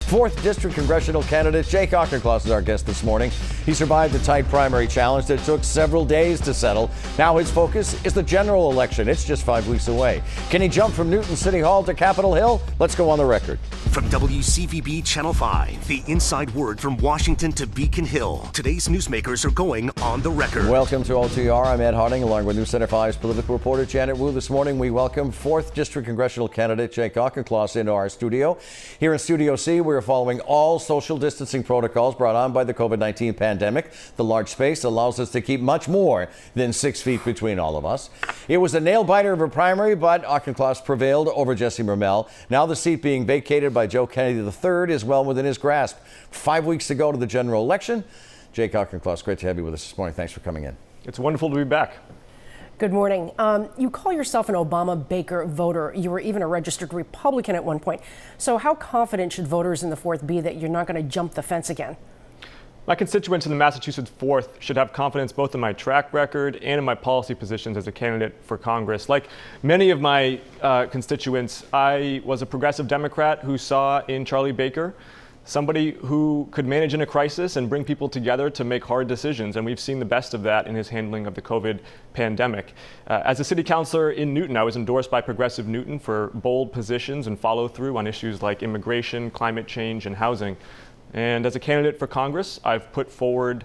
4th District Congressional candidate Jake Auchincloss is our guest this morning. He survived the tight primary challenge that took several days to settle. Now his focus is the general election. It's just 5 weeks away. Can he jump from Newton City Hall to Capitol Hill? Let's go on the record. From WCVB Channel 5, the inside word from Washington to Beacon Hill. Today's newsmakers are going on the record. Welcome to OTR. I'm Ed Harding, along with News Center 5's political reporter Janet Wu. This morning we welcome 4th District Congressional candidate Jake Auchincloss into our studio. Here in Studio C, we're following all social distancing protocols brought on by the COVID-19 pandemic. The large space allows us to keep much more than 6 feet between all of us. It was a nail-biter of a primary, but Auchincloss prevailed over Jesse Mermel. Now the seat being vacated by Joe Kennedy III is well within his grasp. 5 weeks to go to the general election. Jake Auchincloss, great to have you with us this morning. Thanks for coming in. It's wonderful to be back. Good morning. You call yourself an Obama-Baker voter. You were even a registered Republican at one point. So how confident should voters in the 4th be that you're not going to jump the fence again? My constituents in the Massachusetts 4th should have confidence both in my track record and in my policy positions as a candidate for Congress. Like many of my constituents, I was a progressive Democrat who saw in Charlie Baker somebody who could manage in a crisis and bring people together to make hard decisions. And we've seen the best of that in his handling of the COVID pandemic. As a city councilor in Newton, I was endorsed by Progressive Newton for bold positions and follow through on issues like immigration, climate change, and housing. And as a candidate for Congress, I've put forward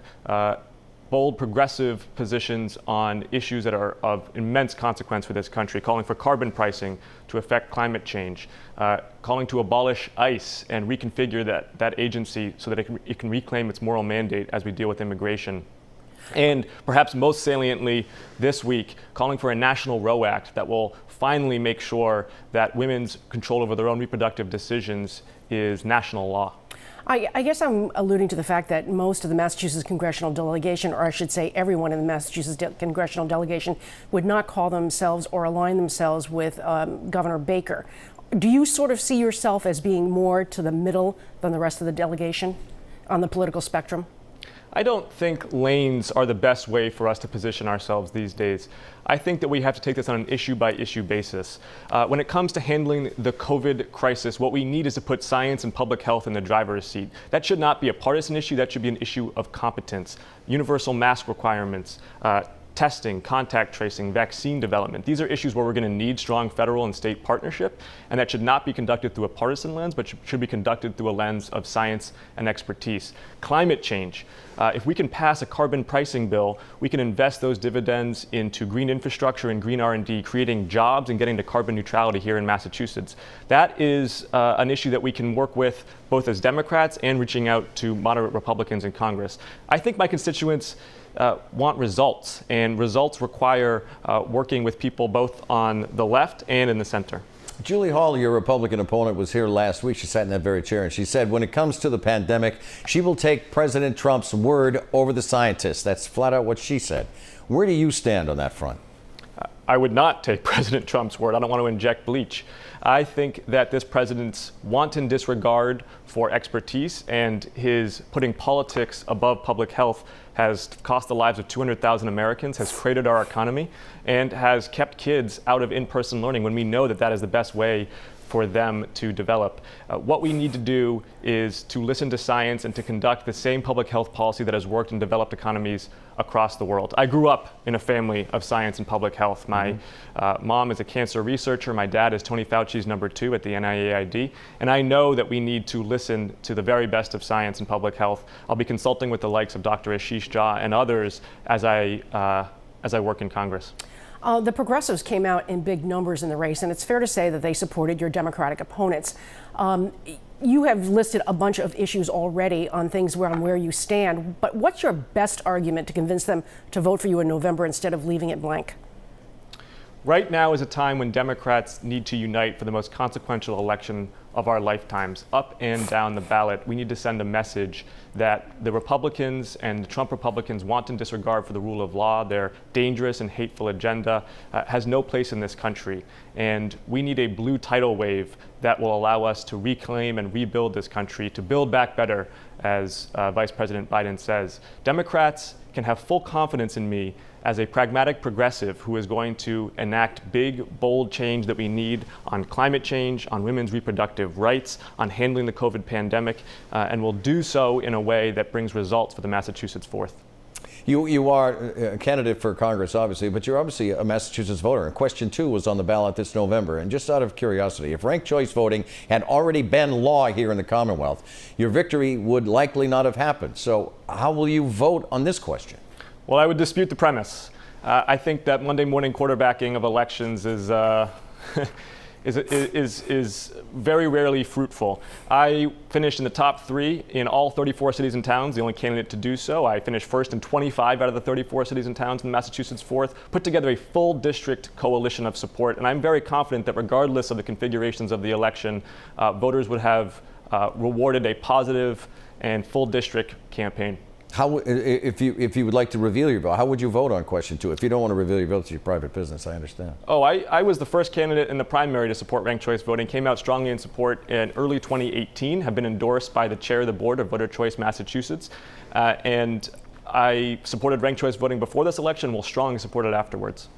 bold progressive positions on issues that are of immense consequence for this country, calling for carbon pricing to affect climate change, calling to abolish ICE and reconfigure that agency so that it can reclaim its moral mandate as we deal with immigration. And perhaps most saliently this week, calling for a national Roe Act that will finally make sure that women's control over their own reproductive decisions is national law. I guess I'm alluding to the fact that most of the Massachusetts congressional delegation, or I should say everyone in the Massachusetts congressional delegation, would not call themselves or align themselves with Governor Baker. Do you sort of see yourself as being more to the middle than the rest of the delegation on the political spectrum? I don't think lanes are the best way for us to position ourselves these days. I think that we have to take this on an issue-by-issue basis. When it comes to handling the COVID crisis, what we need is to put science and public health in the driver's seat. That should not be a partisan issue. That should be an issue of competence. Universal mask requirements, testing, contact tracing, vaccine development. These are issues where we're going to need strong federal and state partnership, and that should not be conducted through a partisan lens, but should be conducted through a lens of science and expertise. Climate change. If we can pass a carbon pricing bill, we can invest those dividends into green infrastructure and green R&D, creating jobs and getting to carbon neutrality here in Massachusetts. That is an issue that we can work with both as Democrats and reaching out to moderate Republicans in Congress. I think my constituents want results, and results require working with people both on the left and in the center. Julie Hall, your Republican opponent, was here last week. She sat in that very chair, and she said when it comes to the pandemic, she will take President Trump's word over the scientists. That's flat out what she said. Where do you stand on that front? I would not take President Trump's word. I don't want to inject bleach. I think that this president's wanton disregard for expertise and his putting politics above public health has cost the lives of 200,000 Americans, has cratered our economy, and has kept kids out of in-person learning when we know that that is the best way for them to develop. What we need to do is to listen to science and to conduct the same public health policy that has worked in developed economies across the world. I grew up in a family of science and public health. My mom is a cancer researcher. My dad is Tony Fauci's #2 at the NIAID. And I know that we need to listen to the very best of science and public health. I'll be consulting with the likes of Dr. Ashish Jha and others as I work in Congress. The progressives came out in big numbers in the race, and it's fair to say that they supported your Democratic opponents. You have listed a bunch of issues already on things where you stand, but what's your best argument to convince them to vote for you in November instead of leaving it blank? Right now is a time when Democrats need to unite for the most consequential election of our lifetimes. Up and down the ballot, we need to send a message that the Republicans and the Trump Republicans' wanton disregard for the rule of law, their dangerous and hateful agenda, has no place in this country. And we need a blue tidal wave that will allow us to reclaim and rebuild this country, to build back better, as Vice President Biden says. Democrats can have full confidence in me as a pragmatic progressive who is going to enact big, bold change that we need on climate change, on women's reproductive rights, on handling the COVID pandemic, and will do so in a way that brings results for the Massachusetts 4th. You are a candidate for Congress, obviously, but you're obviously a Massachusetts voter. And question 2 was on the ballot this November. And just out of curiosity, if ranked choice voting had already been law here in the Commonwealth, your victory would likely not have happened. So how will you vote on this question? Well, I would dispute the premise. I think that Monday morning quarterbacking of elections is very rarely fruitful. I finished in the top 3 in all 34 cities and towns, the only candidate to do so. I finished first in 25 out of the 34 cities and towns in the Massachusetts 4th, put together a full district coalition of support, and I'm very confident that regardless of the configurations of the election, voters would have rewarded a positive and full district campaign. How, if you would like to reveal your vote, how would you vote on question 2? If you don't want to reveal your vote, it's your private business, I understand. Oh, I was the first candidate in the primary to support ranked choice voting, came out strongly in support in early 2018, have been endorsed by the chair of the board of Voter Choice Massachusetts, and I supported ranked choice voting before this election, will strongly support it afterwards.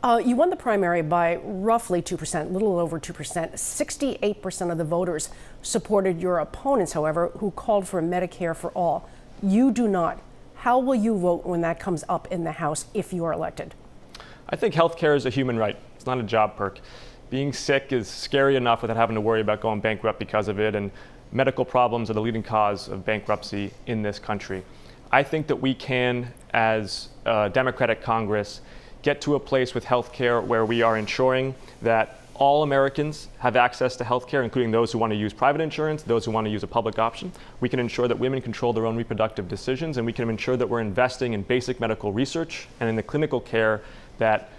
You won the primary by roughly 2%, a little over 2%. 68% of the voters supported your opponents, however, who called for Medicare for all. You do not. How will you vote when that comes up in the House if you are elected? I think health care is a human right. It's not a job perk. Being sick is scary enough without having to worry about going bankrupt because of it, and medical problems are the leading cause of bankruptcy in this country. I think that we can, as a Democratic Congress, get to a place with health care where we are ensuring that all Americans have access to health care, including those who want to use private insurance, those who want to use a public option. We can ensure that women control their own reproductive decisions, and we can ensure that we're investing in basic medical research and in the clinical care that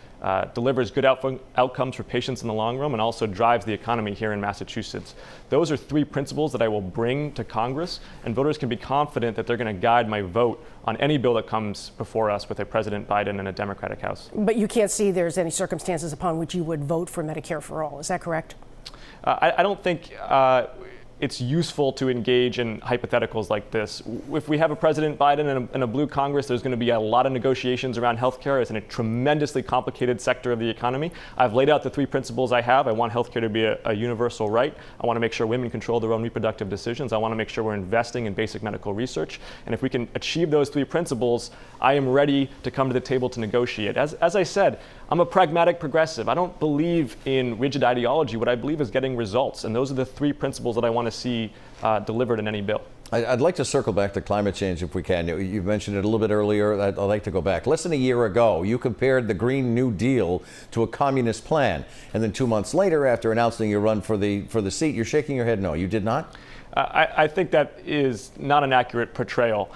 delivers good outcomes for patients in the long run and also drives the economy here in Massachusetts. Those are 3 principles that I will bring to Congress, and voters can be confident that they're going to guide my vote on any bill that comes before us with a President Biden and a Democratic House. But you can't see there's any circumstances upon which you would vote for Medicare for all. Is that correct? I don't think it's useful to engage in hypotheticals like this. If we have a President Biden and a blue Congress, there's going to be a lot of negotiations around healthcare. It's in a tremendously complicated sector of the economy. I've laid out the 3 principles I have. I want healthcare to be a universal right. I want to make sure women control their own reproductive decisions. I want to make sure we're investing in basic medical research. And if we can achieve those 3 principles, I am ready to come to the table to negotiate. As I said, I'm a pragmatic progressive. I don't believe in rigid ideology. What I believe is getting results. And those are the 3 principles that I want to see delivered in any bill. I'd like to circle back to climate change if we can. You mentioned it a little bit earlier. I'd like to go back. Less than a year ago, you compared the Green New Deal to a communist plan. And then 2 months later, after announcing your run for the seat, you're shaking your head no. You did not? I think that is not an accurate portrayal.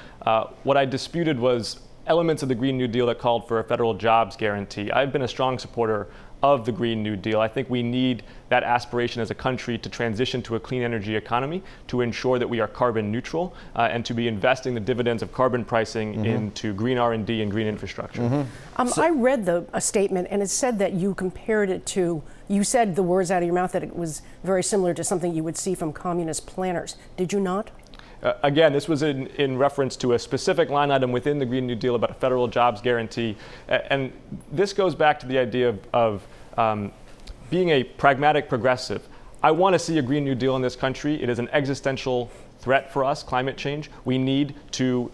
What I disputed was elements of the Green New Deal that called for a federal jobs guarantee. I've been a strong supporter of the Green New Deal. I think we need that aspiration as a country to transition to a clean energy economy, to ensure that we are carbon neutral, and to be investing the dividends of carbon pricing into green R&D and green infrastructure. I read a statement, and it said that you compared it to, you said the words out of your mouth that it was very similar to something you would see from communist planners. Did you not? Again, this was in reference to a specific line item within the Green New Deal about a federal jobs guarantee. And this goes back to the idea of being a pragmatic progressive. I want to see a Green New Deal in this country. It is an existential threat for us, climate change. We need to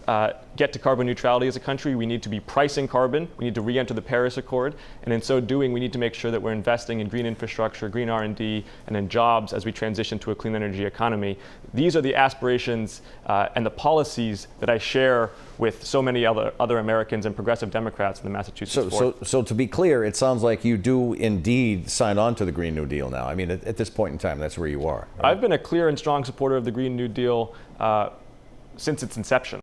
get to carbon neutrality as a country. We need to be pricing carbon. We need to re-enter the Paris Accord. And in so doing, we need to make sure that we're investing in green infrastructure, green R&D, and in jobs as we transition to a clean energy economy. These are the aspirations and the policies that I share with so many other Americans and progressive Democrats in the Massachusetts board. So to be clear, it sounds like you do indeed sign on to the Green New Deal now. I mean, at this point in time, that's where you are. Right? I've been a clear and strong supporter of the Green New Deal since its inception.